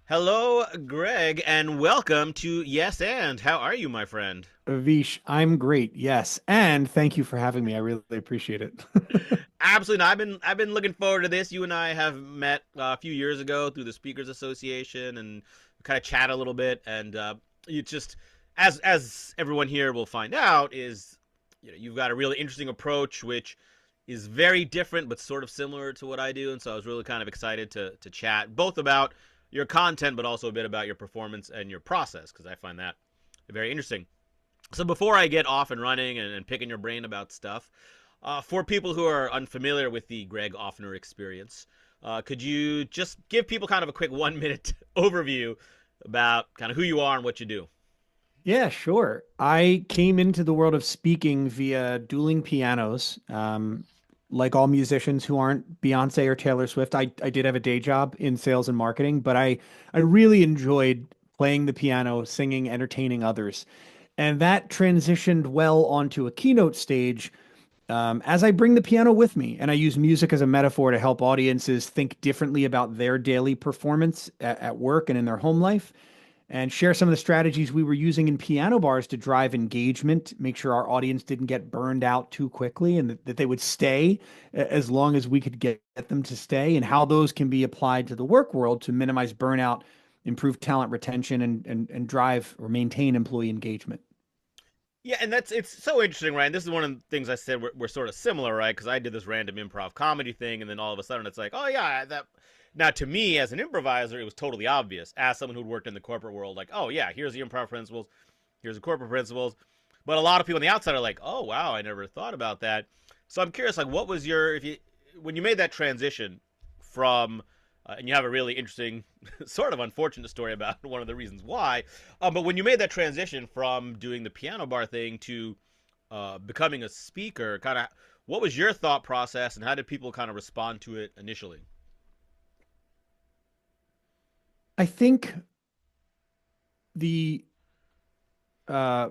Hello, Greg, and welcome to Yes and. How are you, my friend? Avish, I'm great. Yes. And thank you for having me. I really appreciate it. Absolutely. No, I've been looking forward to this. You and I have met a few years ago through the Speakers Association and kind of chat a little bit. And you just, as everyone here will find out, is you've got a really interesting approach, which is very different but sort of similar to what I do. And so I was really kind of excited to chat both about your content, but also a bit about your performance and your process because I find that very interesting. So before I get off and running and picking your brain about stuff, for people who are unfamiliar with the Greg Offner experience, could you just give people kind of a quick 1 minute overview about kind of who you are and what you do? Yeah, sure. I came into the world of speaking via dueling pianos. Like all musicians who aren't Beyonce or Taylor Swift, I did have a day job in sales and marketing, but I really enjoyed playing the piano, singing, entertaining others. And that transitioned well onto a keynote stage as I bring the piano with me, and I use music as a metaphor to help audiences think differently about their daily performance at work and in their home life, and share some of the strategies we were using in piano bars to drive engagement, make sure our audience didn't get burned out too quickly, and that they would stay as long as we could get them to stay, and how those can be applied to the work world to minimize burnout, improve talent retention, and drive or maintain employee engagement. Yeah, and it's so interesting, right? And this is one of the things I said we're sort of similar, right? Because I did this random improv comedy thing, and then all of a sudden it's like, oh yeah, that. Now to me as an improviser, it was totally obvious. As someone who'd worked in the corporate world, like, oh yeah, here's the improv principles, here's the corporate principles. But a lot of people on the outside are like, oh wow, I never thought about that. So I'm curious, like, what was your if you when you made that transition from and you have a really interesting, sort of unfortunate story about one of the reasons why. But when you made that transition from doing the piano bar thing to becoming a speaker, kind of, what was your thought process, and how did people kind of respond to it initially? I think the uh,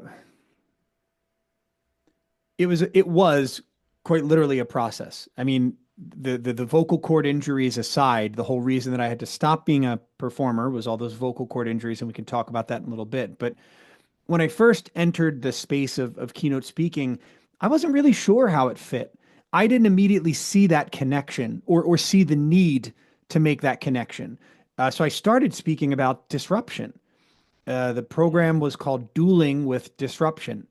it was quite literally a process. I mean, the vocal cord injuries aside, the whole reason that I had to stop being a performer was all those vocal cord injuries, and we can talk about that in a little bit. But when I first entered the space of keynote speaking, I wasn't really sure how it fit. I didn't immediately see that connection or see the need to make that connection. So I started speaking about disruption. The program was called Dueling with Disruption,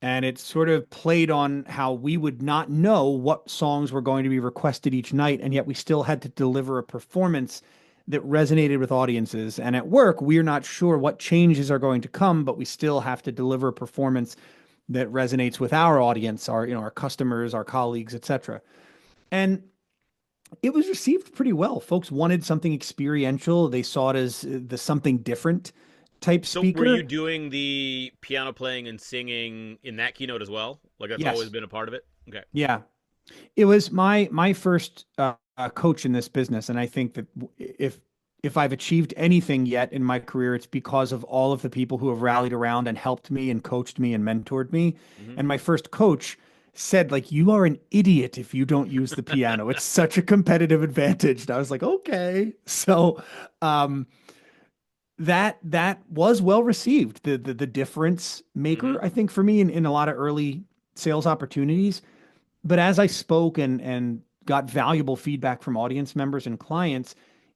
and it sort of played on how we would not know what songs were going to be requested each night, and yet we still had to deliver a performance that resonated with audiences. And at work, we're not sure what changes are going to come, but we still have to deliver a performance that resonates with our audience, our customers, our colleagues, etc. And it was received pretty well. Folks wanted something experiential. They saw it as the something different type So, were you speaker. doing the piano playing and singing in that keynote as well? Like that's always Yes. been a part of it. Okay. Yeah. It was my first coach in this business, and I think that if I've achieved anything yet in my career, it's because of all of the people who have rallied around and helped me and coached me and mentored me. Hmm. And my first coach said, like, you are an idiot if you don't use the piano. It's such a competitive advantage. And I was like, okay. So um, that was well received. The difference Hmm. maker, I think, for me in a lot of early sales opportunities. But as I spoke and got valuable feedback from audience members and clients,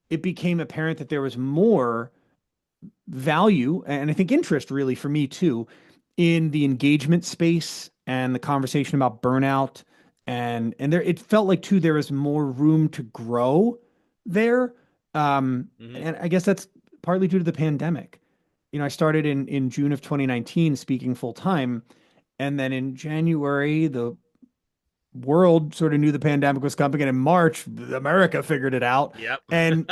it became apparent that there was more value and I think interest really for me too in the engagement space and the conversation about burnout. And there it felt like too there was more room to grow there. Hmm. And I guess that's partly due to the pandemic. I started in June of 2019 speaking full time. And then in January, the world sort of knew the pandemic was coming, and in March, America figured it out. Yep. And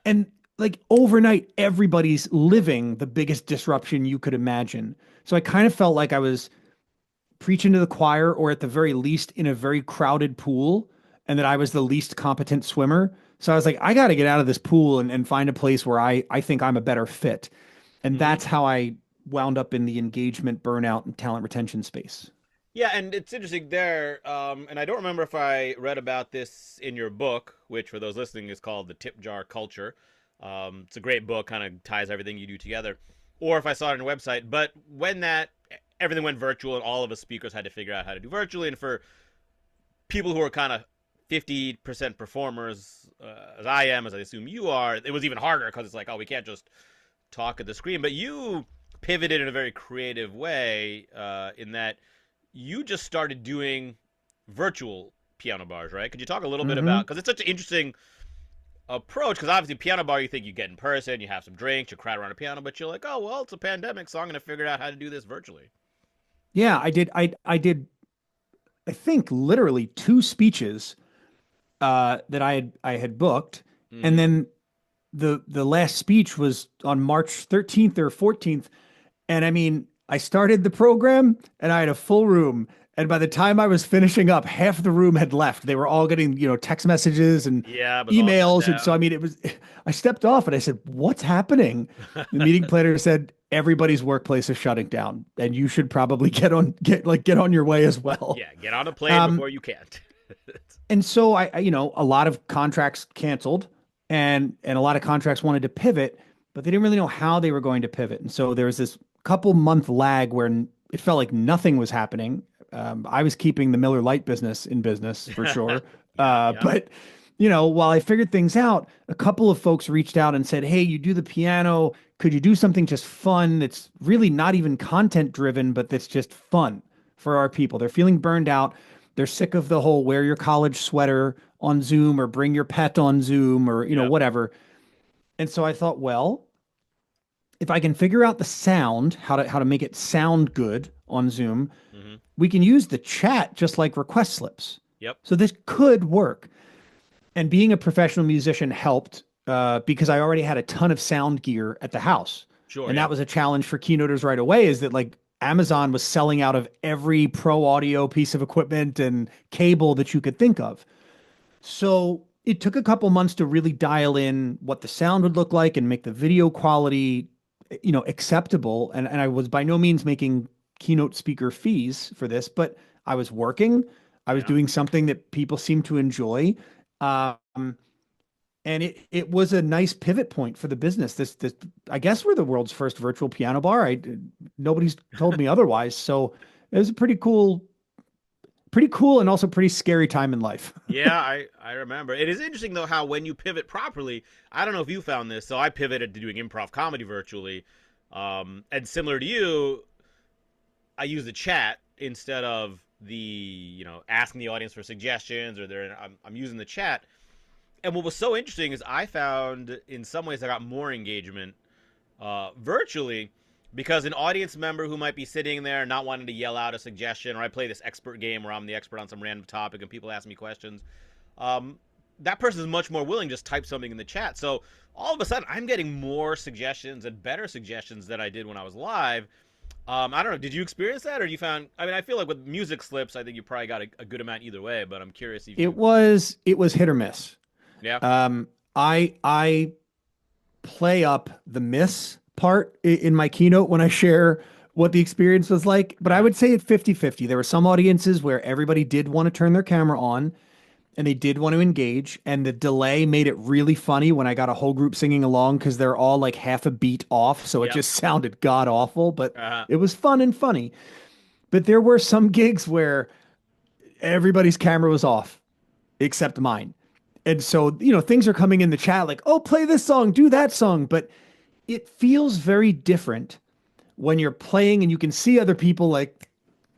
and like overnight, everybody's living the biggest disruption you could imagine. So I kind of felt like I was preaching to the choir, or at the very least in a very crowded pool, and that I was the least competent swimmer. So I was like, I got to get out of this pool and find a place where I think I'm a better fit. And Hmm. that's how I wound up in the engagement, burnout, and talent retention space. Yeah, and it's interesting there. And I don't remember if I read about this in your book, which for those listening is called The Tip Jar Culture. It's a great book, kind of ties everything you do together. Or if I saw it on a website. But when that everything went virtual and all of us speakers had to figure out how to do virtually, and for people who are kind of 50% performers, as I am, as I assume you are, it was even harder because it's like, oh, we can't just talk at the screen. But you pivoted in a very creative way in that you just started doing virtual piano bars, right? Could you talk a little bit Hmm. about, because it's such an interesting approach, because obviously piano bar, you think you get in person, you have some drinks, you crowd around a piano, but you're like, oh, well, it's a pandemic, so I'm going to figure out how to do this virtually. Yeah, I did. I did. I think literally two speeches that I had booked, and Mm-hmm. then the last speech was on March 13th or 14th. And I mean, I started the program and I had a full room. And by the time I was finishing up, half the room had left. They were all getting, text messages and Yeah, it was all shut emails. And so, I down. mean, I stepped off and I said, "What's happening?" The meeting planner said, "Everybody's workplace is shutting down and you should probably get on your way as well." Yeah, get on a plane Um, before you can't. and so a lot of contracts canceled and a lot of contracts wanted to pivot, but they didn't really know how they were going to pivot. And so there was this couple month lag where it felt like nothing was happening. I was keeping the Miller Lite business in business for sure. Yep, yep. But while I figured things out, a couple of folks reached out and said, "Hey, you do the piano. Could you do something just fun that's really not even content driven, but that's just fun for our people? They're feeling burned out. They're sick of the whole wear your college sweater on Zoom or bring your pet on Zoom or, Yep. whatever." And so I thought, well, if I can figure out the sound, how to make it sound good on Zoom, Mm-hmm. we can use the chat just like request slips. Yep. So this could work. And being a professional musician helped because I already had a ton of sound gear at the house. Sure, And that yep. was a challenge for keynoters right away, is that like Amazon was selling out of every pro audio piece of equipment and cable that you could think of. So it took a couple months to really dial in what the sound would look like and make the video quality, acceptable. And I was by no means making keynote speaker fees for this, but I was working. I was Yeah. doing something that people seemed to enjoy. Um, and it was a nice pivot point for the business. This I guess we're the world's first virtual piano bar. Nobody's told me otherwise. So it was a pretty cool and also pretty scary time in life. Yeah, I remember. It is interesting though how when you pivot properly, I don't know if you found this, so I pivoted to doing improv comedy virtually. And similar to you, I use the chat instead of the, asking the audience for suggestions, or I'm using the chat. And what was so interesting is I found in some ways I got more engagement virtually, because an audience member who might be sitting there not wanting to yell out a suggestion, or I play this expert game where I'm the expert on some random topic and people ask me questions, um, that person is much more willing to just type something in the chat. So all of a sudden, I'm getting more suggestions and better suggestions than I did when I was live. I don't know. Did you experience that, or you found? I mean, I feel like with music slips, I think you probably got a good amount either way. But I'm curious if you, It was hit or miss. yeah, I play up the miss part in my keynote when I share what the experience was like, but I would say it's 50-50. There were some audiences where everybody did want to turn their camera on and they did want to engage, and the delay made it really funny when I got a whole group singing along because they're all like half a beat off, so it yep, just sounded god awful, but uh, it was fun and funny. But there were some gigs where everybody's camera was off except mine. And so, things are coming in the chat like, "Oh, play this song, do that song." But it feels very different when you're playing and you can see other people like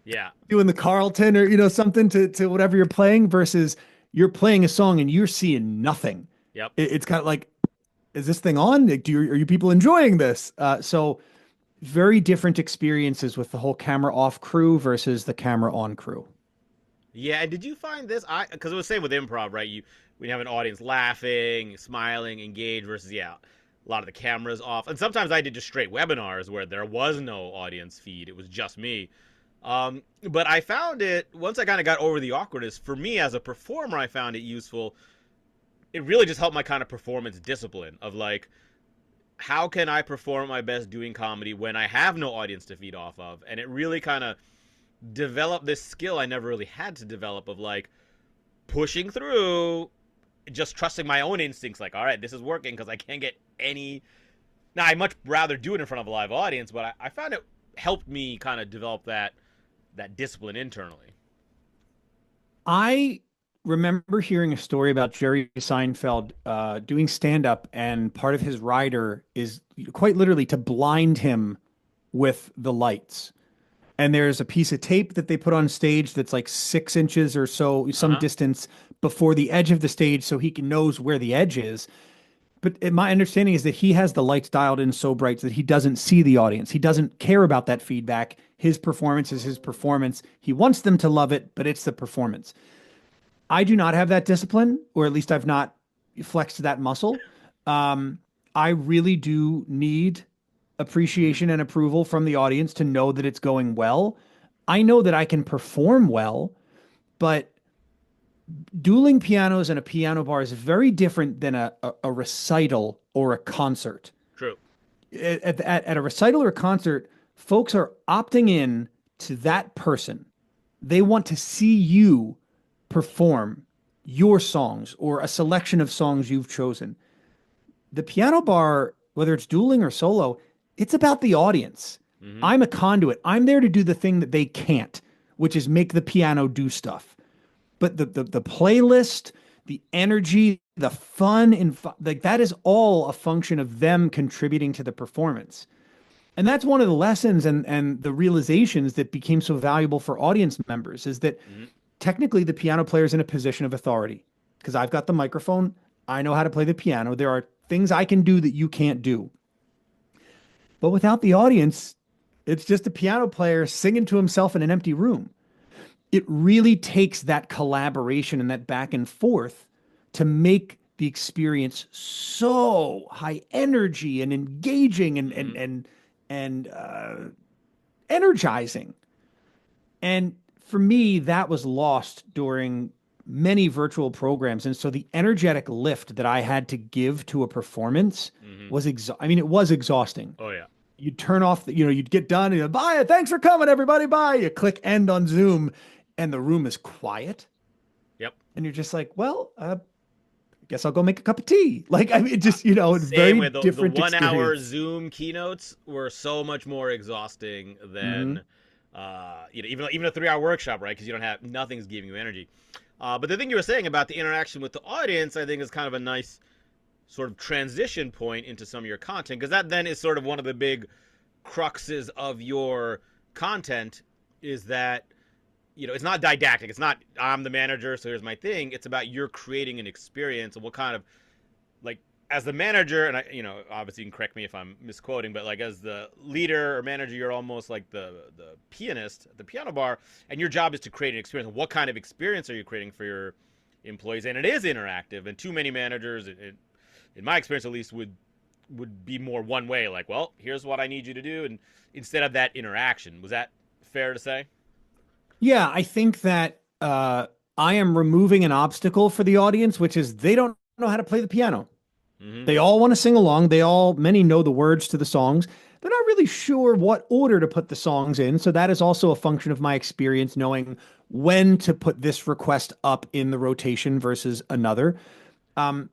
yeah, doing the Carlton or, something to whatever you're playing versus you're playing a song and you're seeing nothing. yep. It's kind of like, is this thing on? Like, are you people enjoying this? So very different experiences with the whole camera off crew versus the camera on crew. Yeah, and did you find this? Because it was the same with improv, right? When you have an audience laughing, smiling, engaged, versus a lot of the cameras off. And sometimes I did just straight webinars where there was no audience feed; it was just me. But I found it once I kind of got over the awkwardness. For me as a performer, I found it useful. It really just helped my kind of performance discipline of like, how can I perform my best doing comedy when I have no audience to feed off of? And it really kind of developed this skill I never really had to develop of like pushing through just trusting my own instincts, like, all right, this is working because I can't get any. Now, I much rather do it in front of a live audience, but I found it helped me kind of develop that discipline internally. I remember hearing a story about Jerry Seinfeld doing stand up, and part of his rider is quite literally to blind him with the lights. And there's a piece of tape that they put on stage that's like 6 inches or so, Uh some huh. distance before the edge of the stage, so he can knows where the edge is. But my understanding is that he has the lights dialed in so bright that he doesn't see the audience. He doesn't care about that feedback. His performance is his performance. He wants them to love it, but it's the performance. I do not have that discipline, or at least I've not flexed that muscle. Um, I really do need Mm-hmm. appreciation and approval from the audience to know that it's going well. I know that I can perform well, but dueling pianos in a piano bar is very different than a recital or a concert. True. At a recital or a concert, folks are opting in to that person. They want to see you perform your songs or a selection of songs you've chosen. The piano bar, whether it's dueling or solo, it's about the audience. Mm-hmm. I'm a conduit. I'm there to do the thing that they can't, which is make the piano do stuff. But the playlist, the energy, the fun, and like that is all a function of them contributing to the performance. And that's one of the lessons and the realizations that became so valuable for audience members is that Mm-hmm. technically the piano player is in a position of authority because I've got the microphone. I know how to play the piano. There are things I can do that you can't do. But without the audience, it's just a piano player singing to himself in an empty room. It really takes that collaboration and that back and forth to make the experience so high energy and engaging Mm-hmm. and energizing. And for me, that was lost during many virtual programs. And so the energetic lift that I had to give to a performance Mm-hmm. was I mean, it was exhausting. Oh yeah. You'd turn off, you'd get done and bye, thanks for coming, everybody, bye. You click end on Zoom and the room is quiet. Yep. And you're just like, well, guess I'll go make a cup of tea. Like, I mean, it just, a Same very way. The different 1 hour experience. Zoom keynotes were so much more exhausting Hmm. than even a 3 hour workshop, right? Because you don't have nothing's giving you energy. But the thing you were saying about the interaction with the audience, I think, is kind of a nice sort of transition point into some of your content because that then is sort of one of the big cruxes of your content is that it's not didactic. It's not I'm the manager, so here's my thing. It's about you're creating an experience and what kind of like as the manager, and I obviously you can correct me if I'm misquoting, but like as the leader or manager, you're almost like the pianist at the piano bar, and your job is to create an experience. What kind of experience are you creating for your employees? And it is interactive, and too many managers, in my experience at least, would be more one way, like, well, here's what I need you to do, and instead of that interaction. Was that fair to say? Yeah, I think that I am removing an obstacle for the audience, which is they don't know how to play the piano. Mm-hmm. They all want to sing along. Many know the words to the songs. They're not really sure what order to put the songs in. So that is also a function of my experience knowing when to put this request up in the rotation versus another. Um,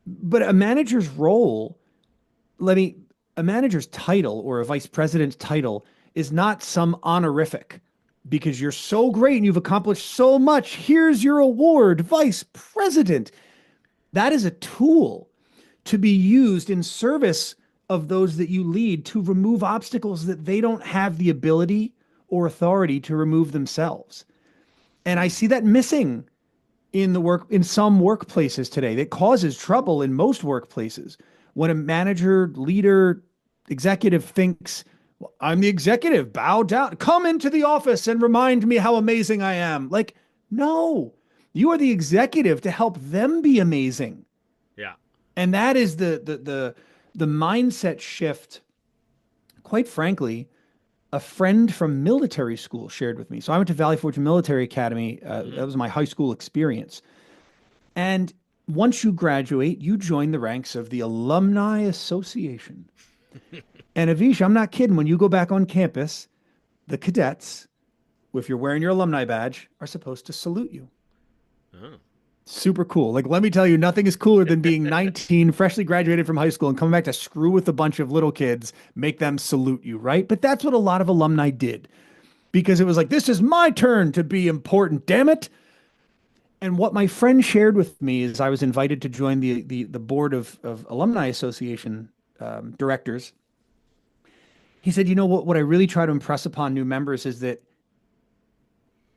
but a manager's role, let me, a manager's title or a vice president's title is not some honorific because you're so great and you've accomplished so much. Here's your award, vice president. That is a tool to be used in service of those that you lead to remove obstacles that they don't have the ability or authority to remove themselves. And I see that missing in some workplaces today. That causes trouble in most workplaces when a manager, leader, executive thinks, well, I'm the executive, bow down, come into the office and remind me how amazing I am. Like, no, you are the executive to help them be amazing. Yeah. And that is the mindset shift. Quite frankly, a friend from military school shared with me. So I went to Valley Forge Military Academy. Mm-hmm. That was my high school experience. And once you graduate, you join the ranks of the Alumni Association. And Avish, I'm not kidding. When you go back on campus, the cadets, if you're wearing your alumni badge, are supposed to salute you. Oh. Super cool. Like, let me tell you, nothing is cooler than being 19, freshly graduated from high school, and coming back to screw with a bunch of little kids, make them salute you, right? But that's what a lot of alumni did because it was like, this is my turn to be important, damn it. And what my friend shared with me is I was invited to join the board of Alumni Association directors. He said, you know what I really try to impress upon new members is that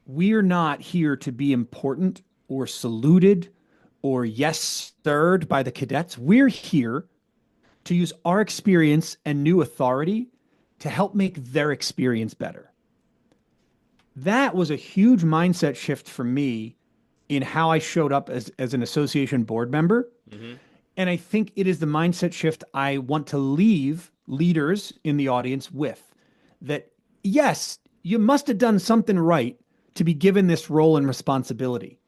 we're not here to be important or saluted or yes stirred by the cadets. We're here to use our experience and new authority to help make their experience better. That was a huge mindset shift for me in how I showed up as an association board member. Mm-hmm. And I think it is the mindset shift I want to leave leaders in the audience with that, yes, you must have done something right to be given this role and responsibility.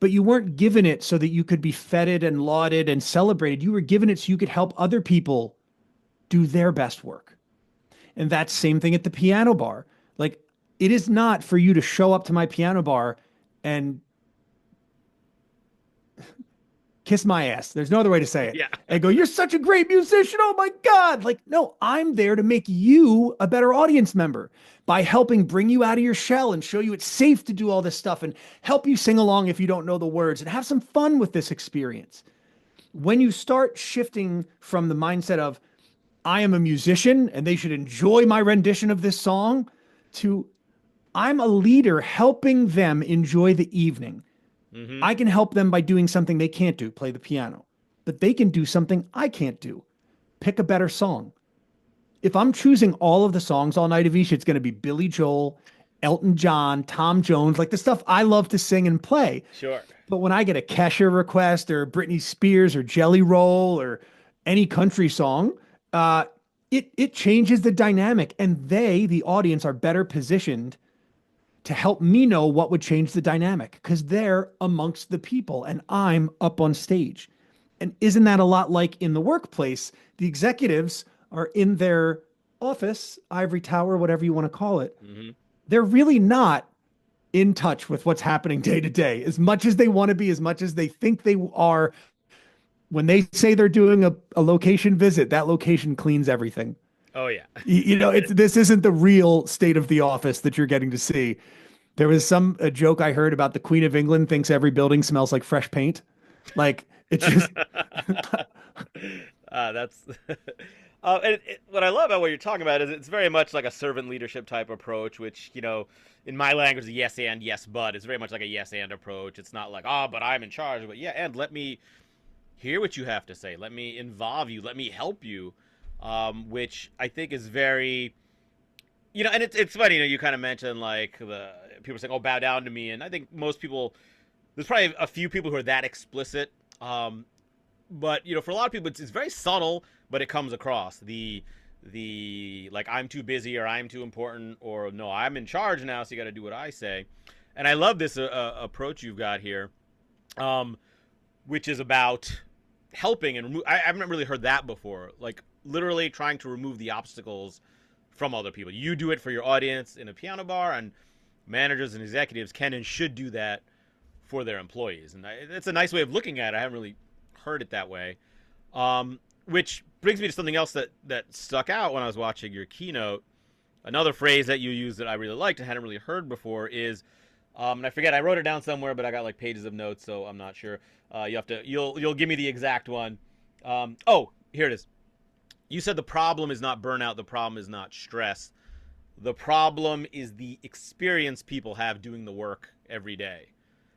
But you weren't given it so that you could be feted and lauded and celebrated. You were given it so you could help other people do their best work. And that's same thing at the piano bar. Like, it is not for you to show up to my piano bar and kiss my ass. There's no other way to say it. Yeah. And go, you're such a great musician. Oh my God. Like, no, I'm there to make you a better audience member by helping bring you out of your shell and show you it's safe to do all this stuff and help you sing along if you don't know the words and have some fun with this experience. When you start shifting from the mindset of, I am a musician and they should enjoy my rendition of this song, to I'm a leader helping them enjoy the evening. Mm-hmm. I can help them by doing something they can't do, play the piano, but they can do something I can't do, pick a better song. If I'm choosing all of the songs all night, Avish, it's going to be Billy Joel, Elton John, Tom Jones, like the stuff I love to sing and play. Sure. But when I get a Kesha request or Britney Spears or Jelly Roll or any country song, it changes the dynamic, and they, the audience, are better positioned to help me know what would change the dynamic because they're amongst the people and I'm up on stage. And isn't that a lot like in the workplace? The executives are in their office, ivory tower, whatever you want to call it. Mm-hmm. They're really not in touch with what's happening day to day as much as they want to be, as much as they think they are. When they say they're doing a location visit, that location cleans everything. Oh yeah. You know, this isn't the real state of the office that you're getting to see. There was a joke I heard about the Queen of England thinks every building smells like fresh paint. Like it's just That's what I love about what you're talking about is it's very much like a servant leadership type approach, which, you know, in my language, yes and yes but. It's very much like a yes and approach. It's not like, oh, but I'm in charge. But yeah, and let me hear what you have to say. Let me involve you. Let me help you, which I think is very, you know, and it's funny. You know, you kind of mentioned like the people saying, "Oh, bow down to me," and I think most people, there's probably a few people who are that explicit. But you know, for a lot of people, it's very subtle, but it comes across the like I'm too busy or I'm too important or no, I'm in charge now, so you got to do what I say. And I love this approach you've got here, which is about helping and I haven't really heard that before. Like literally trying to remove the obstacles from other people. You do it for your audience in a piano bar, and managers and executives can and should do that for their employees. And it's a nice way of looking at it. I haven't really heard it that way. Which brings me to something else that stuck out when I was watching your keynote. Another phrase that you use that I really liked and hadn't really heard before is, and I forget, I wrote it down somewhere, but I got like pages of notes, so I'm not sure. You'll give me the exact one. Oh, here it is. You said the problem is not burnout. The problem is not stress. The problem is the experience people have doing the work every day.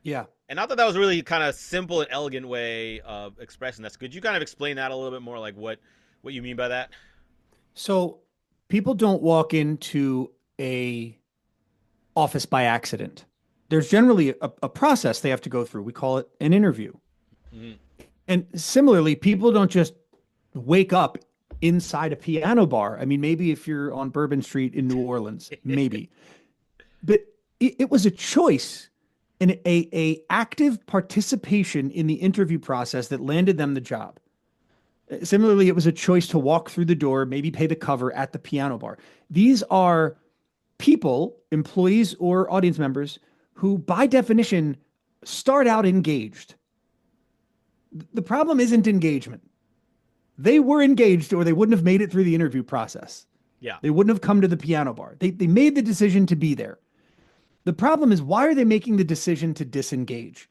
yeah. And I thought that was a really kind of simple and elegant way of expressing this. Could you kind of explain that a little bit more, like what you mean by that? So people don't walk into a office by accident. There's generally a process they have to go through. We call it an interview. Mm-hmm. And similarly, people don't just wake up inside a piano bar. I mean, maybe if you're on Bourbon Street in New Orleans, maybe. But it was a choice and a active participation in the interview process that landed them the job. Similarly, it was a choice to walk through the door, maybe pay the cover at the piano bar. These are people, employees or audience members, who by definition start out engaged. The problem isn't engagement. They were engaged or they wouldn't have made it through the interview process. Yeah. They wouldn't have come to the piano bar. They made the decision to be there. The problem is, why are they making the decision to disengage?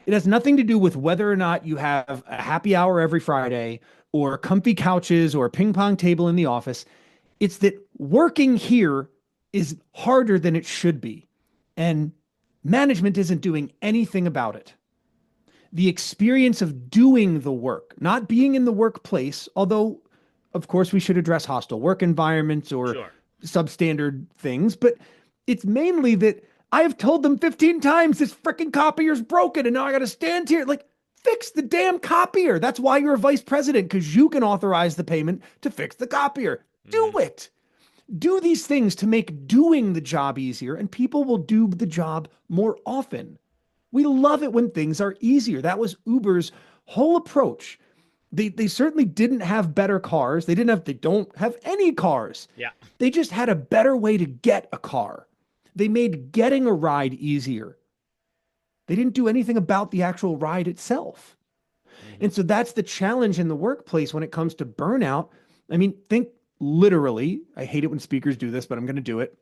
It has nothing to do with whether or not you have a happy hour every Friday or comfy couches or a ping pong table in the office. It's that working here is harder than it should be. And management isn't doing anything about it. The experience of doing the work, not being in the workplace, although, of course, we should address hostile work environments or Sure. substandard things, but it's mainly that I have told them 15 times this freaking copier's broken and now I got to stand here. Like, fix the damn copier. That's why you're a vice president, because you can authorize the payment to fix the copier. Do it. Do these things to make doing the job easier, and people will do the job more often. We love it when things are easier. That was Uber's whole approach. They certainly didn't have better cars. They don't have any cars. Yeah. They just had a better way to get a car. They made getting a ride easier. They didn't do anything about the actual ride itself. And so that's the challenge in the workplace when it comes to burnout. I mean, think literally, I hate it when speakers do this, but I'm going to do it.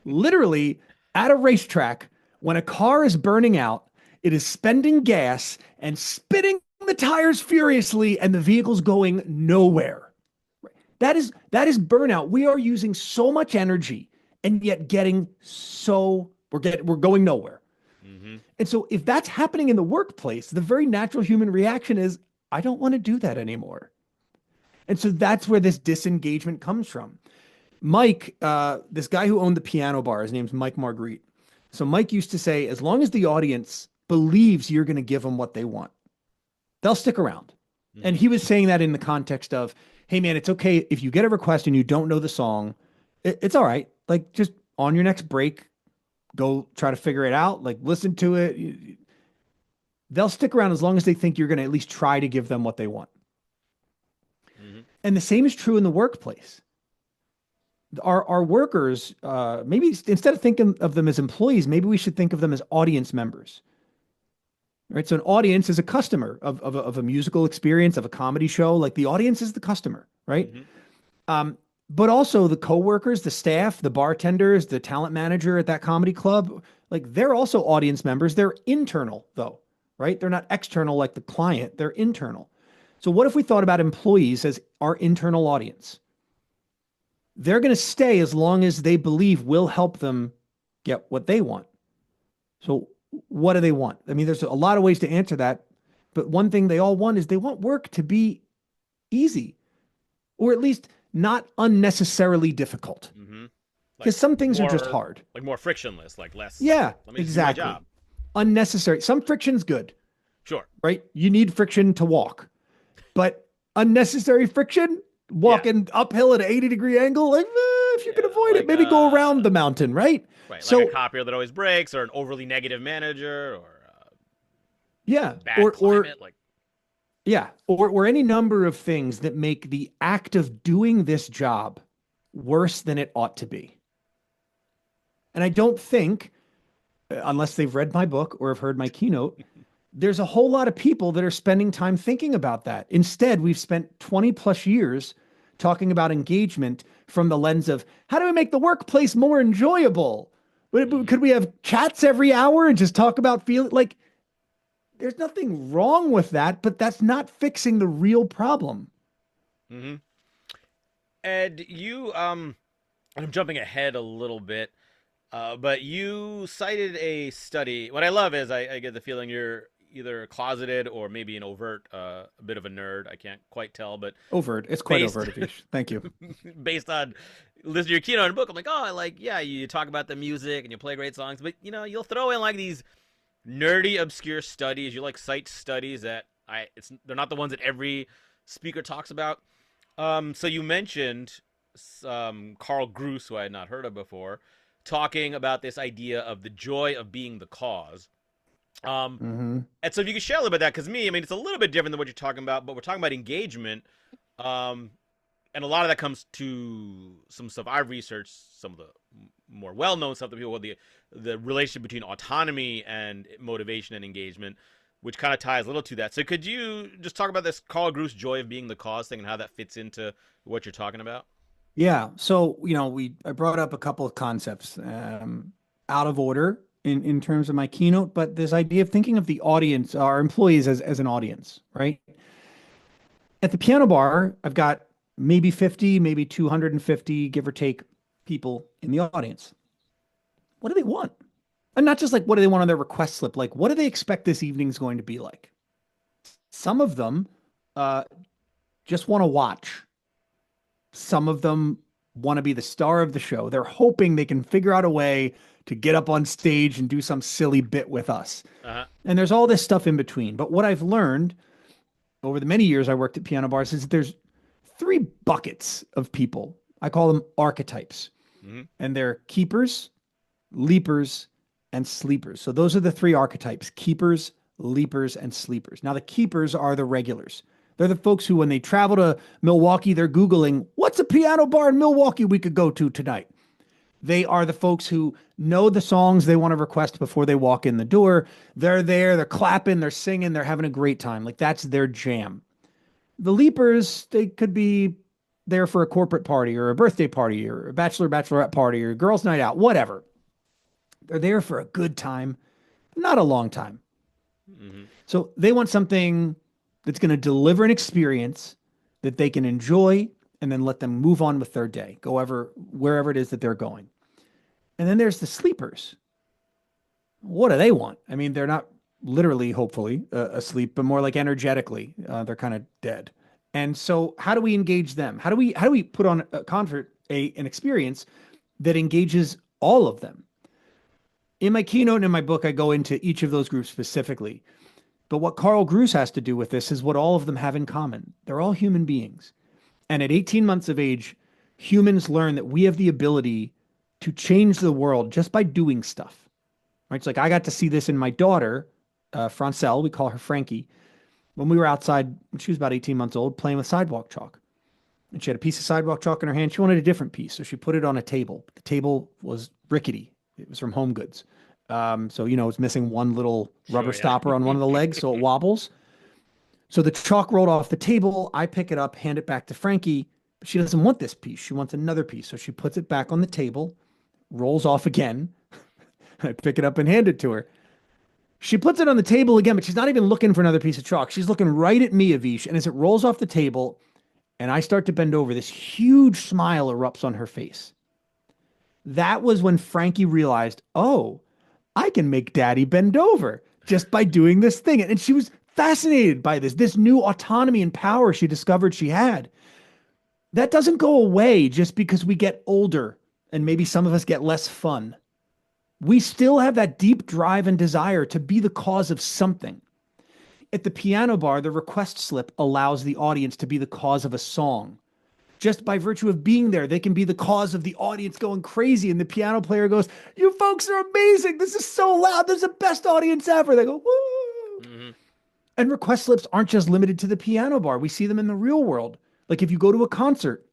Literally, at a racetrack, when a car is burning out, it is spending gas and spitting the tires furiously, and the vehicle's going nowhere. That is burnout. We are using so much energy and yet we're going nowhere. And so if that's happening in the workplace, the very natural human reaction is, I don't want to do that anymore. And so that's where this disengagement comes from. Mike, this guy who owned the piano bar, his name's Mike Marguerite. So Mike used to say, as long as the audience believes you're going to give them what they want, they'll stick around. And he was saying that in the context of, hey man, it's okay if you get a request and you don't know the song, it's all right. Like, just on your next break, go try to figure it out. Like, listen to it. They'll stick around as long as they think you're going to at least try to give them what they want. And the same is true in the workplace. Our workers, maybe instead of thinking of them as employees, maybe we should think of them as audience members. Right? So an audience is a customer of a musical experience, of a comedy show. Like, the audience is the customer, right? But also the coworkers, the staff, the bartenders, the talent manager at that comedy club, like, they're also audience members. They're internal though, right? They're not external like the client, they're internal. So what if we thought about employees as our internal audience? They're going to stay as long as they believe we'll help them get what they want. So what do they want? I mean, there's a lot of ways to answer that, but one thing they all want is they want work to be easy, or at least not unnecessarily difficult. Because some things are just hard. Like more frictionless, like less. Yeah, Let me exactly. do my job. Unnecessary. Some friction's good, Sure. right? You need friction to walk, but unnecessary friction, walking uphill at an 80-degree angle, like, if you can avoid it, maybe go around the mountain, right? Right. So, like a copier that always breaks, or an overly negative manager, or bad or climate. or any number of things that make the act of doing this job worse than it ought to be. And I don't think, unless they've read my book or have heard my keynote, there's a whole lot of people that are spending time thinking about that. Instead, we've spent 20 plus years talking about engagement from the lens of, how do we make the workplace more enjoyable? Could we have chats every hour and just talk about feeling like, there's nothing wrong with that, but that's not fixing the real problem. Ed, you, I'm jumping ahead a little bit, but you cited a study. What I love is I get the feeling you're either closeted or maybe an overt, a bit of a nerd. I can't quite tell, but overt. It's quite overt, Avish. Thank you. Based on listening to your keynote and book, I'm like, you talk about the music and you play great songs, but you'll throw in like these nerdy, obscure studies. You like cite studies that they're not the ones that every speaker talks about. So you mentioned Carl Gruss, who I had not heard of before, talking about this idea of the joy of being the cause. And so if you could share a little bit of that, because it's a little bit different than what you're talking about, but we're talking about engagement. And a lot of that comes to some stuff I've researched, some of the more well-known stuff that people call the relationship between autonomy and motivation and engagement, which kind of ties a little to that. So could you just talk about this Carl Groos joy of being the cause thing and how that fits into what you're talking about? Yeah. So, I brought up a couple of concepts out of order in terms of my keynote, but this idea of thinking of the audience, our employees as an audience, right? At the piano bar, I've got maybe 50, maybe 250, give or take, people in the audience. What do they want? And not just like what do they want on their request slip, like what do they expect this evening's going to be like? Some of them uh, just want to watch. Some of them want to be the star of the show. They're hoping they can figure out a way to get up on stage and do some silly bit with us. Uh-huh. And there's all this stuff in between. But what I've learned over the many years I worked at piano bars is that there's three buckets of people. I call them archetypes. Mm-hmm. And they're keepers, leapers, and sleepers. So those are the three archetypes: keepers, leapers, and sleepers. Now, the keepers are the regulars. They're the folks who, when they travel to Milwaukee, they're Googling, what's a piano bar in Milwaukee we could go to tonight? They are the folks who know the songs they want to request before they walk in the door. They're there, they're clapping, they're singing, they're having a great time. Like that's their jam. The leapers, they could be there for a corporate party or a birthday party or a bachelorette party or a girls' night out, whatever. They're there for a good time, not a long time. Mm-hmm. So they want something that's going to deliver an experience that they can enjoy and then let them move on with their day, wherever it is that they're going. And then there's the sleepers. What do they want? I mean, they're not literally, hopefully, asleep, but more like energetically, they're kind of dead. And so how do we engage them? How do we put on an experience that engages all of them? In my keynote and in my book, I go into each of those groups specifically. But what Carl Groos has to do with this is what all of them have in common. They're all human beings. And at 18 months of age, humans learn that we have the ability to change the world just by doing stuff. Right? It's like I got to see this in my daughter, Francelle, we call her Frankie, when we were outside, when she was about 18 months old, playing with sidewalk chalk. And she had a piece of sidewalk chalk in her hand. She wanted a different piece, so she put it on a table. The table was rickety. It was from Home Goods. So, it's missing one little rubber stopper on one of the legs, so it wobbles. So the chalk rolled off the table. I pick it up, hand it back to Frankie, but she doesn't want this piece. She wants another piece. So she puts it back on the table, rolls off again. I pick it up and hand it to her. She puts it on the table again, but she's not even looking for another piece of chalk. She's looking right at me, Avish. And as it rolls off the table and I start to bend over, this huge smile erupts on her face. That was when Frankie realized, oh, I can make daddy bend over just by doing this thing. And she was fascinated by this new autonomy and power she discovered she had. That doesn't go away just because we get older and maybe some of us get less fun. We still have that deep drive and desire to be the cause of something. At the piano bar, the request slip allows the audience to be the cause of a song. Just by virtue of being there, they can be the cause of the audience going crazy. And the piano player goes, you folks are amazing. This is so loud. This is the best audience ever. They go, woo. Mm-hmm. And request slips aren't just limited to the piano bar. We see them in the real world. Like if you go to a concert,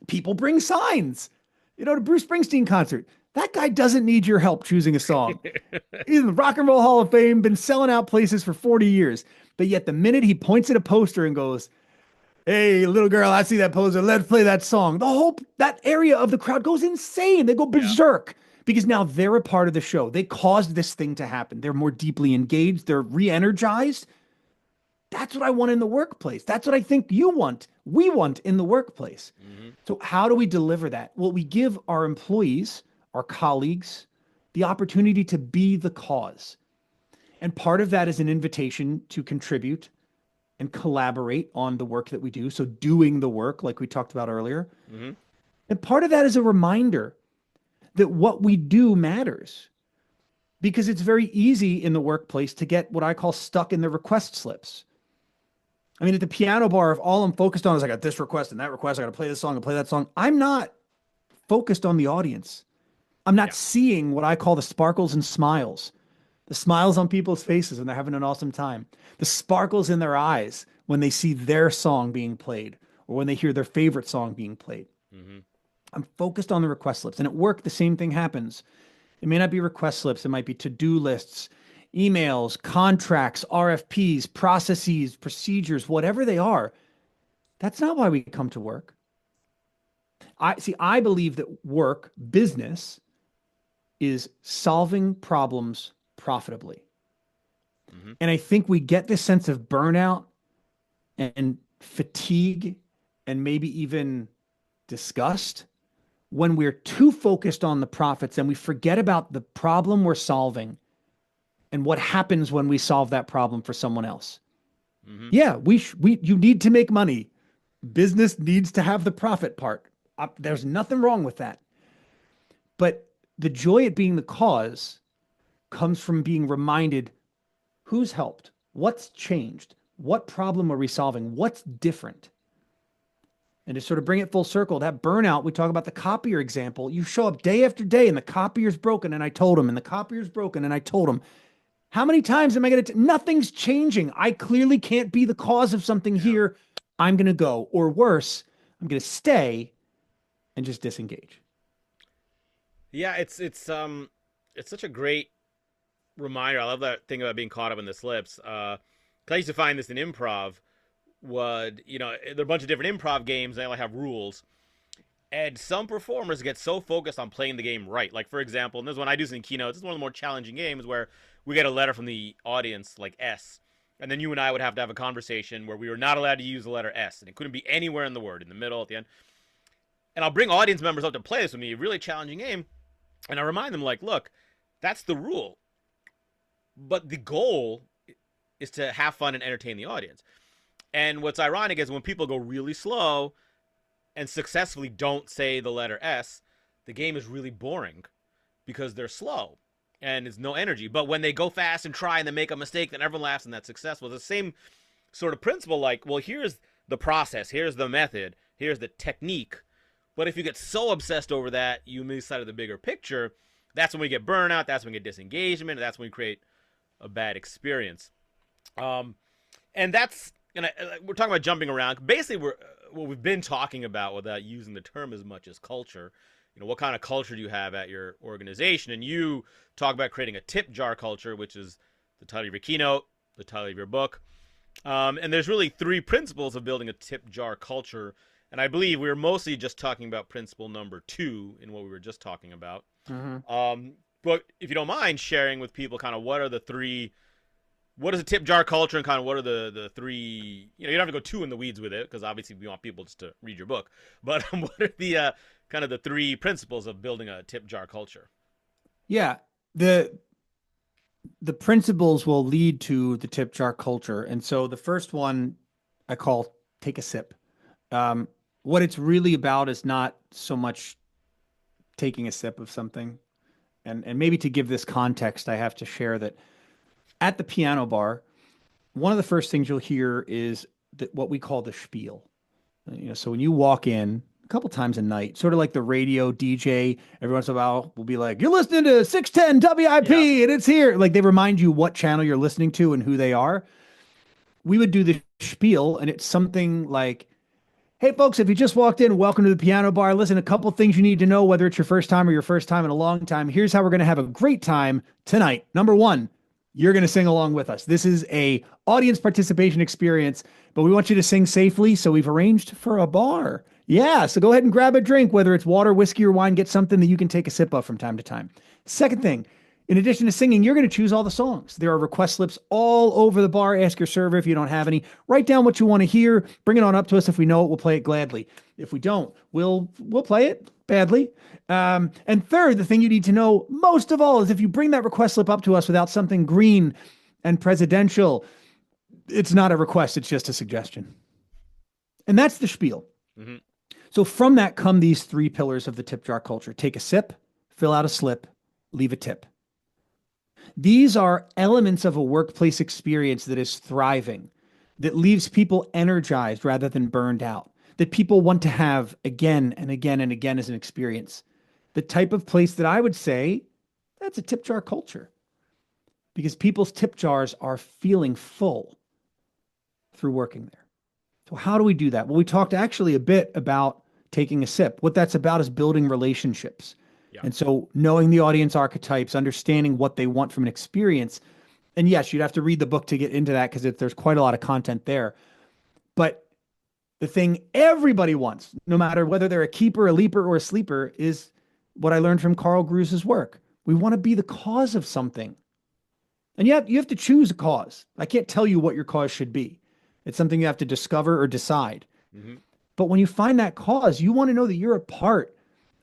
people bring signs. To Bruce Springsteen concert. That guy doesn't need your help choosing a song. He's in the Rock and Roll Hall of Fame, been selling out places for 40 years. But yet the minute he points at a poster and goes, hey, little girl, I see that poster. Let's play that song. That area of the crowd goes insane. They go berserk because now they're a part of the show. They caused this thing to happen. They're more deeply engaged. They're re-energized. That's what I want in the workplace. That's what I think we want in the workplace. Mm-hmm. So how do we deliver that? Well, we give our employees, our colleagues, the opportunity to be the cause. And part of that is an invitation to contribute and collaborate on the work that we do. So doing the work like we talked about earlier. Mm-hmm. And part of that is a reminder that what we do matters, because it's very easy in the workplace to get what I call stuck in the request slips. I mean, at the piano bar, if all I'm focused on is I got this request and that request, I got to play this song and play that song, I'm not focused on the audience. I'm not seeing what I call the sparkles and smiles. The smiles on people's faces when they're having an awesome time. The sparkles in their eyes when they see their song being played or when they hear their favorite song being played. Mm-hmm. I'm focused on the request slips. And at work, the same thing happens. It may not be request slips, it might be to-do lists, emails, contracts, RFPs, processes, procedures, whatever they are. That's not why we come to work. I believe that work, business, is solving problems profitably. Mm-hmm. And I think we get this sense of burnout and fatigue and maybe even disgust when we're too focused on the profits and we forget about the problem we're solving and what happens when we solve that problem for someone else. Mm-hmm. Yeah, you need to make money. Business needs to have the profit part. There's nothing wrong with that. But the joy at being the cause comes from being reminded who's helped, what's changed, what problem are we solving, what's different. And to sort of bring it full circle, that burnout, we talk about the copier example. You show up day after day and the copier's broken and I told him, and the copier's broken and I told him. How many times am I going to? Nothing's changing. I clearly can't be the cause of something here. I'm going to go. Or worse, I'm going to stay and just disengage. Yeah, it's such a great reminder. I love that thing about being caught up in the slips. 'Cause I used to find this in improv. There are a bunch of different improv games. They all have rules, and some performers get so focused on playing the game right. Like, for example, and this is when I do some keynotes. This is one of the more challenging games where we get a letter from the audience, like S, and then you and I would have to have a conversation where we were not allowed to use the letter S, and it couldn't be anywhere in the word, in the middle, at the end. And I'll bring audience members up to play this with me, a really challenging game, and I remind them, like, look, that's the rule, but the goal is to have fun and entertain the audience. And what's ironic is when people go really slow and successfully don't say the letter S, the game is really boring because they're slow and there's no energy. But when they go fast and try and they make a mistake, then everyone laughs and that's successful. It's the same sort of principle, like, well, here's the process, here's the method, here's the technique. But if you get so obsessed over that, you miss sight of the bigger picture. That's when we get burnout, that's when we get disengagement, that's when we create a bad experience. And that's, we're talking about jumping around. Basically, what we've been talking about, without using the term as much as culture, what kind of culture do you have at your organization? And you talk about creating a tip jar culture, which is the title of your keynote, the title of your book. And there's really 3 principles of building a tip jar culture. And I believe we were mostly just talking about principle number 2 in what we were just talking about. Mm-hmm. But if you don't mind sharing with people kind of what are the 3, what is a tip jar culture, and kind of what are the 3, you don't have to go too in the weeds with it because obviously we want people just to read your book, but what are the kind of the 3 principles of building a tip jar culture? Yeah. The principles will lead to the tip jar culture. And so the first one I call take a sip. What it's really about is not so much taking a sip of something. And maybe to give this context, I have to share that at the piano bar, one of the first things you'll hear is what we call the spiel. So when you walk in a couple times a night, sort of like the radio DJ, every once in a while will be like, you're listening to 610 WIP and it's here. Like they remind you what channel you're listening to and who they are. We would do the spiel, and it's something like, hey, folks, if you just walked in, welcome to the piano bar. Listen, a couple things you need to know, whether it's your first time or your first time in a long time. Here's how we're going to have a great time tonight. Number 1, you're going to sing along with us. This is a audience participation experience, but we want you to sing safely, so we've arranged for a bar. Yeah, so go ahead and grab a drink, whether it's water, whiskey, or wine. Get something that you can take a sip of from time to time. Second thing, in addition to singing, you're going to choose all the songs. There are request slips all over the bar. Ask your server if you don't have any. Write down what you want to hear. Bring it on up to us. If we know it, we'll play it gladly. If we don't, we'll play it badly. And third, the thing you need to know most of all is if you bring that request slip up to us without something green and presidential, it's not a request. It's just a suggestion. And that's the spiel. Mm-hmm. So from that come these 3 pillars of the tip jar culture. Take a sip, fill out a slip, leave a tip. These are elements of a workplace experience that is thriving, that leaves people energized rather than burned out, that people want to have again and again and again as an experience. The type of place that I would say, that's a tip jar culture, because people's tip jars are feeling full through working there. So how do we do that? Well, we talked actually a bit about taking a sip. What that's about is building relationships. Yeah. And so knowing the audience archetypes, understanding what they want from an experience. And yes, you'd have to read the book to get into that because there's quite a lot of content there. But the thing everybody wants, no matter whether they're a keeper, a leaper, or a sleeper, is what I learned from Carl Grusz's work. We want to be the cause of something. And you have to choose a cause. I can't tell you what your cause should be. It's something you have to discover or decide. Mm-hmm. But when you find that cause, you want to know that you're a part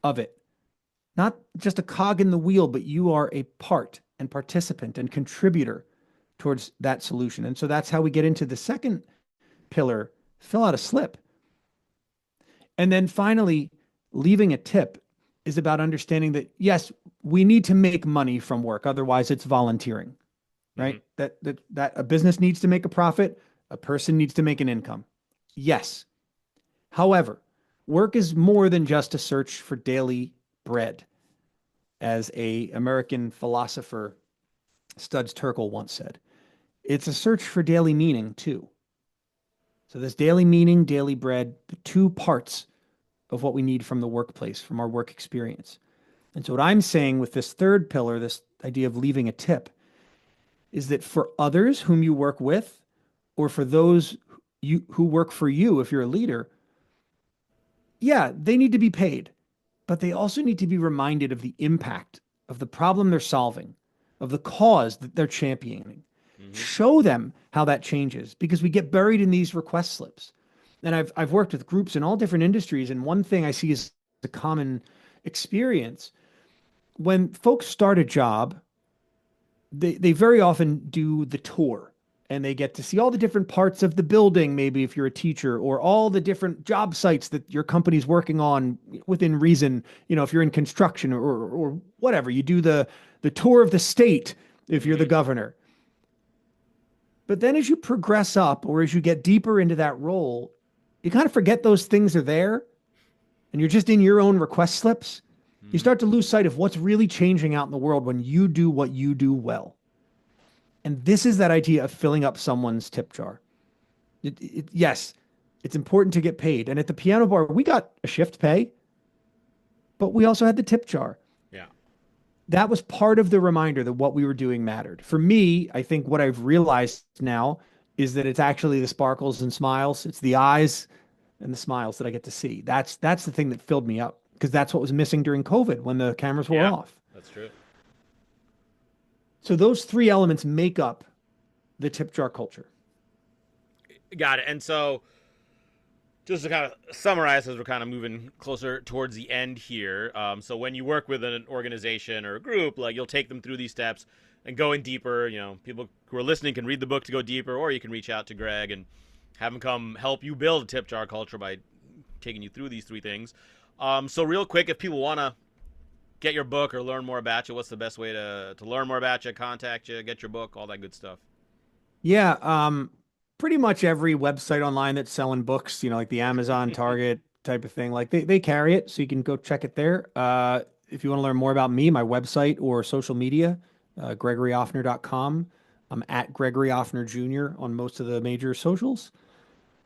of it, not just a cog in the wheel, but you are a part and participant and contributor towards that solution. And so that's how we get into the second pillar, fill out a slip. And then finally, leaving a tip is about understanding that, yes, we need to make money from work. Otherwise, it's volunteering, right? Mm-hmm. That a business needs to make a profit, a person needs to make an income. Yes. However, work is more than just a search for daily bread, as a American philosopher, Studs Terkel, once said. It's a search for daily meaning too. So this daily meaning, daily bread, the two parts of what we need from the workplace, from our work experience. And so what I'm saying with this third pillar, this idea of leaving a tip, is that for others whom you work with, or for those who work for you, if you're a leader, yeah, they need to be paid, but they also need to be reminded of the impact of the problem they're solving, of the cause that they're championing. Mm-hmm. Show them how that changes, because we get buried in these request slips. And I've worked with groups in all different industries, and one thing I see is a common experience. When folks start a job, they very often do the tour, and they get to see all the different parts of the building, maybe if you're a teacher, or all the different job sites that your company's working on within reason. You know, if you're in construction or whatever, you do the tour of the state if you're the governor. But then as you progress up, or as you get deeper into that role, you kind of forget those things are there, and you're just in your own request slips. You start to lose sight of what's really changing out in the world when you do what you do well. And this is that idea of filling up someone's tip jar. Yes, it's important to get paid. And at the piano bar, we got a shift pay, but we also had the tip jar. Yeah. That was part of the reminder that what we were doing mattered. For me, I think what I've realized now is that it's actually the sparkles and smiles. It's the eyes and the smiles that I get to see. That's the thing that filled me up, because that's what was missing during COVID when the cameras were off. That's true. So those three elements make up the tip jar culture. Got it. And so, just to kind of summarize, as we're kind of moving closer towards the end here. So when you work with an organization or a group, like, you'll take them through these steps and go in deeper. You know, people who are listening can read the book to go deeper, or you can reach out to Greg and have him come help you build a tip jar culture by taking you through these three things. So real quick, if people want to get your book or learn more about you, what's the best way to learn more about you, contact you, get your book, all that good stuff? Yeah, pretty much every website online that's selling books, like the Amazon, Target type of thing, like they carry it, so you can go check it there. If you want to learn more about me, my website or social media, GregoryOffner.com. I'm at Gregory Offner Jr. on most of the major socials.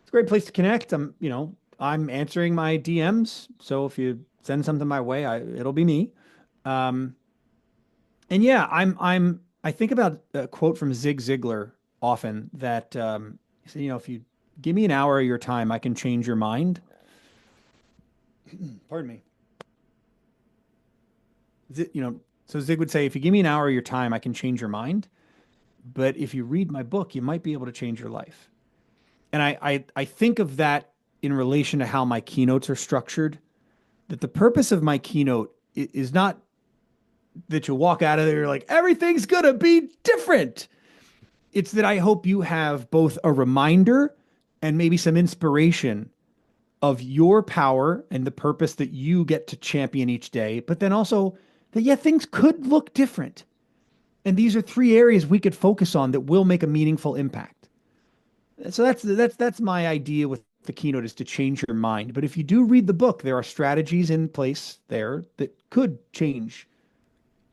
It's a great place to connect. I'm answering my DMs, so if you send something my way, it'll be me. And yeah, I think about a quote from Zig Ziglar often that he said, if you give me an hour of your time, I can change your mind. Pardon me. So Zig would say, if you give me an hour of your time, I can change your mind. But if you read my book, you might be able to change your life. And I think of that in relation to how my keynotes are structured, that the purpose of my keynote is not that you walk out of there like everything's going to be different. It's that I hope you have both a reminder and maybe some inspiration of your power and the purpose that you get to champion each day, but then also that, yeah, things could look different. And these are three areas we could focus on that will make a meaningful impact. So that's my idea with the keynote, is to change your mind. But if you do read the book, there are strategies in place there that could change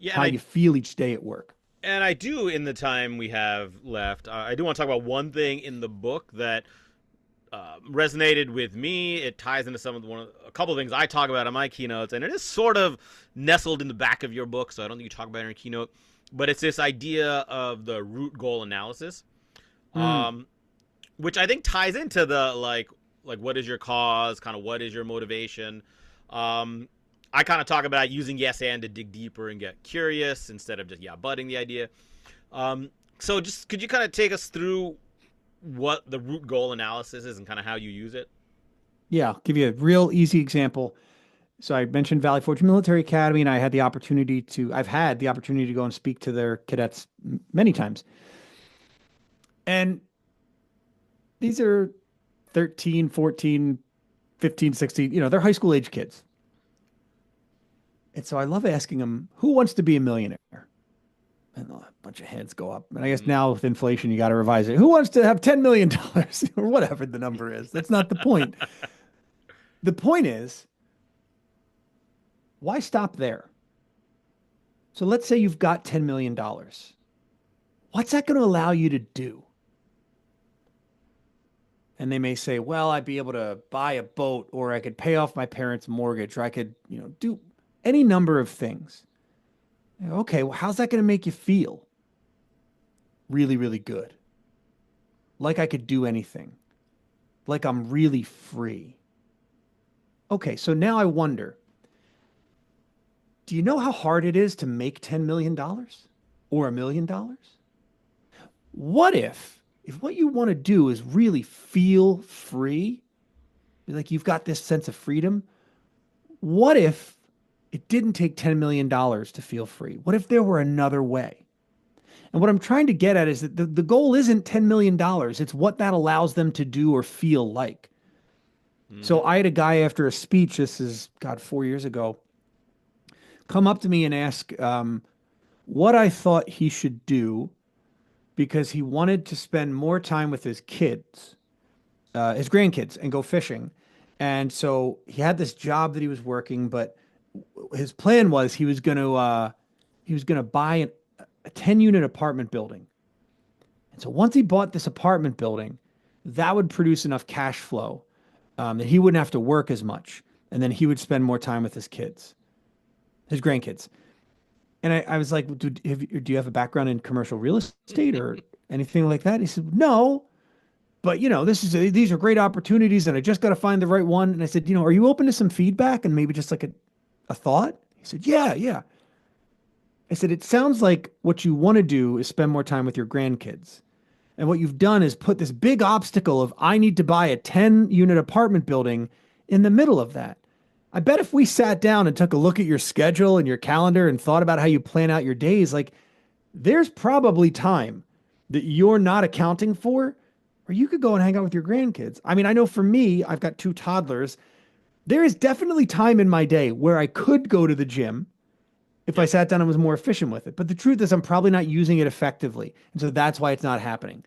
how you feel each day at work. And I do, in the time we have left, I do want to talk about one thing in the book that resonated with me. It ties into a couple of things I talk about in my keynotes, and it is sort of nestled in the back of your book, so I don't think you talk about it in your keynote. But it's this idea of the root goal analysis, which I think ties into the like what is your cause, kind of what is your motivation. I kind of talk about using yes and to dig deeper and get curious instead of just butting the idea. So just could you kind of take us through what the root goal analysis is and kind of how you use it? Yeah, I'll give you a real easy example. So I mentioned Valley Forge Military Academy, and I've had the opportunity to go and speak to their cadets many times. And these are 13, 14, 15, 16, they're high school age kids. And so I love asking them, who wants to be a millionaire? And a bunch of heads go up. And I guess now with inflation, you got to revise it. Who wants to have $10 million or whatever the number is? That's not the point. The point is, why stop there? So let's say you've got $10 million. What's that going to allow you to do? And they may say, well, I'd be able to buy a boat, or I could pay off my parents' mortgage, or I could, do any number of things. Okay, well, how's that going to make you feel? Really, really good. Like I could do anything. Like I'm really free. Okay, so now I wonder, do you know how hard it is to make $10 million or $1 million? What if what you want to do is really feel free, like you've got this sense of freedom? What if it didn't take $10 million to feel free? What if there were another way? And what I'm trying to get at is that the goal isn't $10 million. It's what that allows them to do or feel like. So I had a guy after a speech, this is, 4 years ago, come up to me and ask what I thought he should do because he wanted to spend more time with his kids, his grandkids, and go fishing. And so he had this job that he was working, but his plan was he was going to buy a 10-unit apartment building. And so once he bought this apartment building, that would produce enough cash flow that he wouldn't have to work as much. And then he would spend more time with his kids, his grandkids. And I was like, do you have a background in commercial real estate or anything like that? He said, no, but these are great opportunities and I just got to find the right one. And I said, are you open to some feedback and maybe just like a thought? He said, yeah. I said, it sounds like what you want to do is spend more time with your grandkids. And what you've done is put this big obstacle of I need to buy a 10-unit apartment building in the middle of that. I bet if we sat down and took a look at your schedule and your calendar and thought about how you plan out your days, like there's probably time that you're not accounting for, or you could go and hang out with your grandkids. I mean, I know for me, I've got 2 toddlers. There is definitely time in my day where I could go to the gym if I sat down and was more efficient with it. But the truth is I'm probably not using it effectively. And so that's why it's not happening.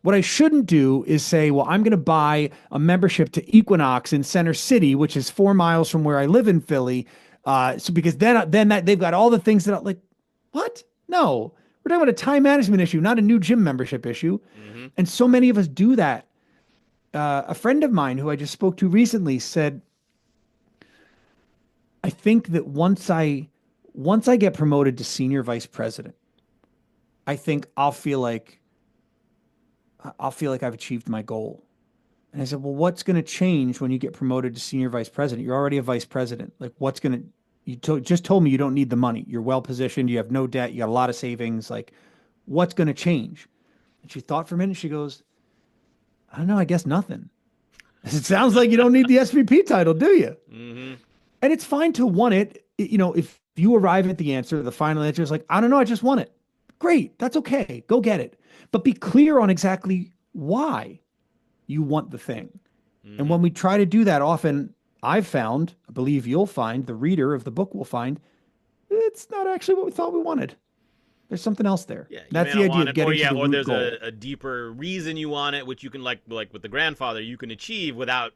What I shouldn't do is say, well, I'm going to buy a membership to Equinox in Center City, which is 4 miles from where I live in Philly. So because then that they've got all the things that like, what? No, we're talking about a time management issue, not a new gym membership issue. Mm-hmm. And so many of us do that. A friend of mine who I just spoke to recently said, I think that once I get promoted to senior vice president, I think I'll feel like I've achieved my goal. And I said, well, what's going to change when you get promoted to senior vice president? You're already a vice president. Like just told me you don't need the money. You're well positioned. You have no debt. You got a lot of savings. Like what's going to change? And she thought for a minute. She goes, I don't know. I guess nothing. I said, it sounds like you don't need the SVP title, do you? Mm-hmm. And it's fine to want it. If you arrive at the answer, the final answer is like, I don't know. I just want it. Great. That's okay. Go get it. But be clear on exactly why you want the thing. Mm-hmm. And when we try to do that, often I've found, I believe you'll find, the reader of the book will find, it's not actually what we thought we wanted. There's something else there. Yeah, that's the idea of getting to the root there's goal. a deeper reason you want it, which you can like with the grandfather, you can achieve without,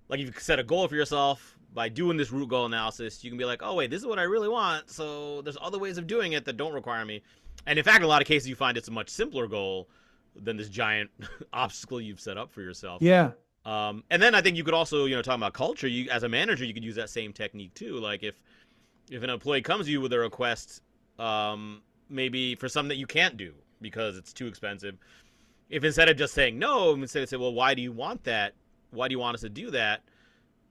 like if you set a goal for yourself by doing this root goal analysis, you can be like, oh wait, this is what I really want. So there's other ways of doing it that don't require me. And in fact, in a lot of cases, you find it's a much simpler goal than this giant obstacle you've set up for yourself. Yeah. And then I think you could also, talk about culture. You, as a manager, you could use that same technique too. Like if an employee comes to you with a request, maybe for something that you can't do because it's too expensive, if instead of just saying no, instead of say, well, why do you want that? Why do you want us to do that?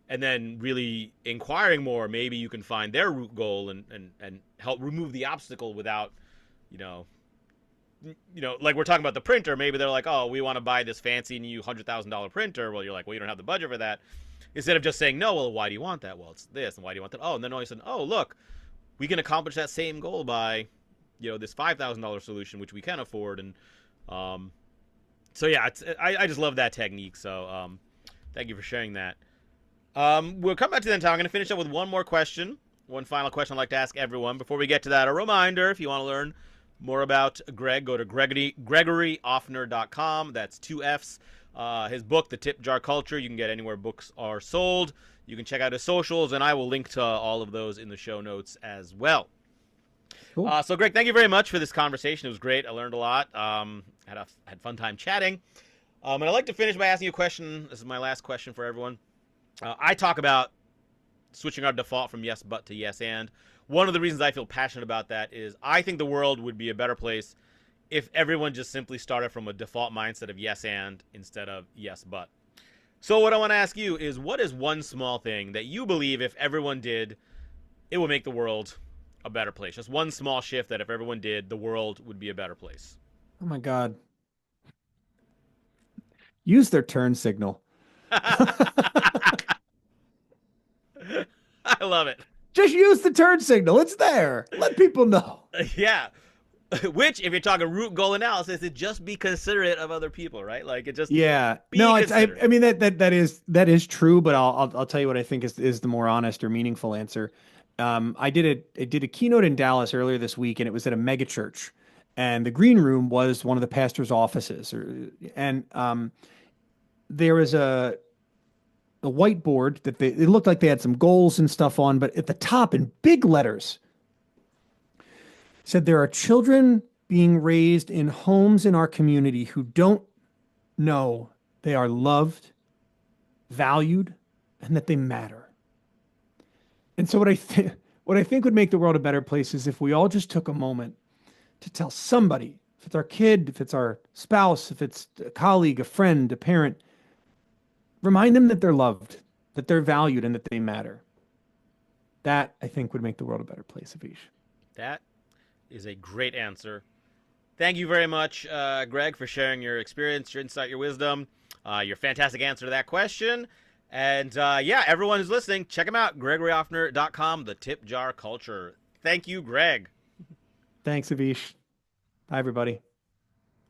And then really inquiring more, maybe you can find their root goal and help remove the obstacle without, like we're talking about the printer. Maybe they're like, oh, we want to buy this fancy new $100,000 printer. Well, you're like, well, you don't have the budget for that. Instead of just saying no, well, why do you want that? Well, it's this, and why do you want that? Oh, and then all of a sudden, oh, look, we can accomplish that same goal by, this $5,000 solution, which we can afford. And so yeah, I just love that technique. So thank you for sharing that. We'll come back to that time. I'm going to finish up with one more question. One final question I'd like to ask everyone. Before we get to that, a reminder, if you want to learn more about Greg, go to GregoryOffner.com. That's 2 F's. His book, The Tip Jar Culture, you can get anywhere books are sold. You can check out his socials, and I will link to all of those in the show notes as well. Cool. So, Greg, thank you very much for this conversation. It was great. I learned a lot. Had fun time chatting. And I'd like to finish by asking you a question. This is my last question for everyone. I talk about switching our default from yes but to yes and. One of the reasons I feel passionate about that is I think the world would be a better place if everyone just simply started from a default mindset of yes and instead of yes but. So what I want to ask you is, what is one small thing that you believe if everyone did, it would make the world a better place? Just one small shift that if everyone did, the world would be a better place. Oh my God. Use their turn signal. I love it. Just use the turn signal. It's there. Let people know. Yeah. Which, if you're talking root goal analysis, it just be considerate of other people, right? Like it just I mean that is true, but I'll tell you what I think is the more honest or meaningful answer. I did a keynote in Dallas earlier this week, and it was at a mega church, and the green room was one of the pastor's offices, and there was a whiteboard that it looked like they had some goals and stuff on, but at the top in big letters said there are children being raised in homes in our community who don't know they are loved, valued, and that they matter. And so what I think would make the world a better place is if we all just took a moment to tell somebody, if it's our kid, if it's our spouse, if it's a colleague, a friend, a parent, remind them that they're loved, that they're valued, and that they matter. That, I think, would make the world a better place, Avish. That is a great answer. Thank you very much, Greg, for sharing your experience, your insight, your wisdom, your fantastic answer to that question. And everyone who's listening, check him out, GregoryOffner.com, The Tip Jar Culture. Thank you, Greg. Thanks, Avish. Bye, everybody.